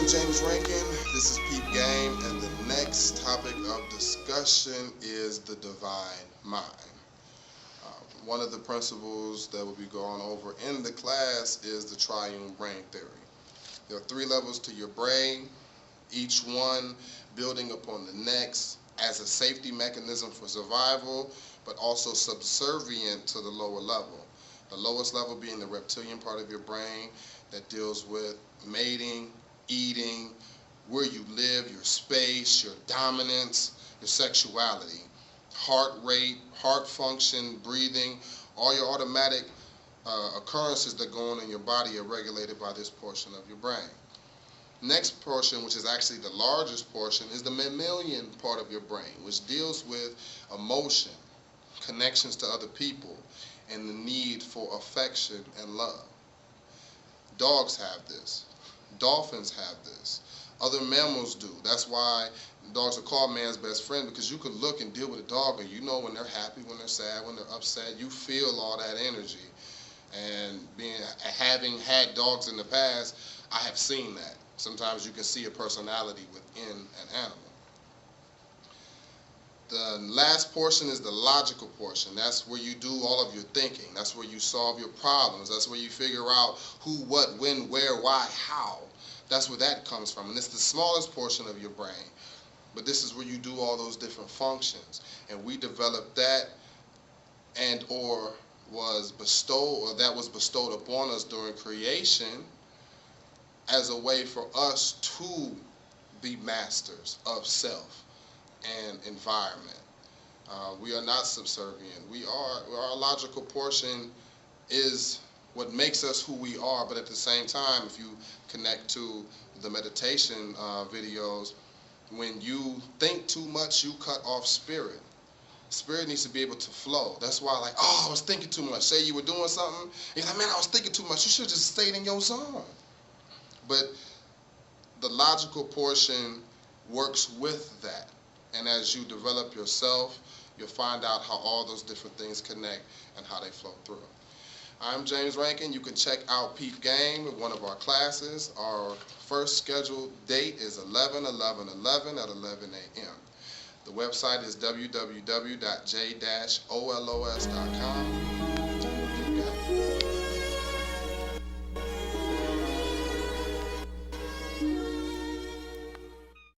I'm James Rankin. This is Peep Game, and the next topic of discussion is the divine mind. One of the principles that will be going over in the class is the triune brain theory. There are 3 levels to your brain, each one building upon the next as a safety mechanism for survival, but also subservient to the lower level. The lowest level being the reptilian part of your brain that deals with mating, eating, where you live, your space, your dominance, your sexuality, heart rate, heart function, breathing, all your automatic occurrences that go on in your body are regulated by this portion of your brain. Next portion, which is actually the largest portion, is the mammalian part of your brain, which deals with emotion, connections to other people, and the need for affection and love. Dogs have this. Dolphins have this. Other mammals do. That's why dogs are called man's best friend, because you can look and deal with a dog and you know when they're happy, when they're sad, when they're upset. You feel all that energy. And having had dogs in the past, I have seen that. Sometimes you can see a personality within an animal. The last portion is the logical portion. That's where you do all of your thinking. That's where you solve your problems. That's where you figure out who, what, when, where, why, how. That's where that comes from. And it's the smallest portion of your brain. But this is where you do all those different functions. And we developed that that was bestowed upon us during creation as a way for us to be masters of self and environment. We are not subservient. Our logical portion is what makes us who we are, but at the same time, if you connect to the meditation videos, when you think too much, you cut off spirit. Spirit needs to be able to flow. That's why, like, oh, I was thinking too much. Say you were doing something, you're like, man, I was thinking too much. You should have just stayed in your zone. But the logical portion works with that. And as you develop yourself, you'll find out how all those different things connect and how they flow through. I'm James Rankin. You can check out Peep Game with one of our classes. Our first scheduled date is 11/11/11 at 11 a.m. The website is www.j-olos.com.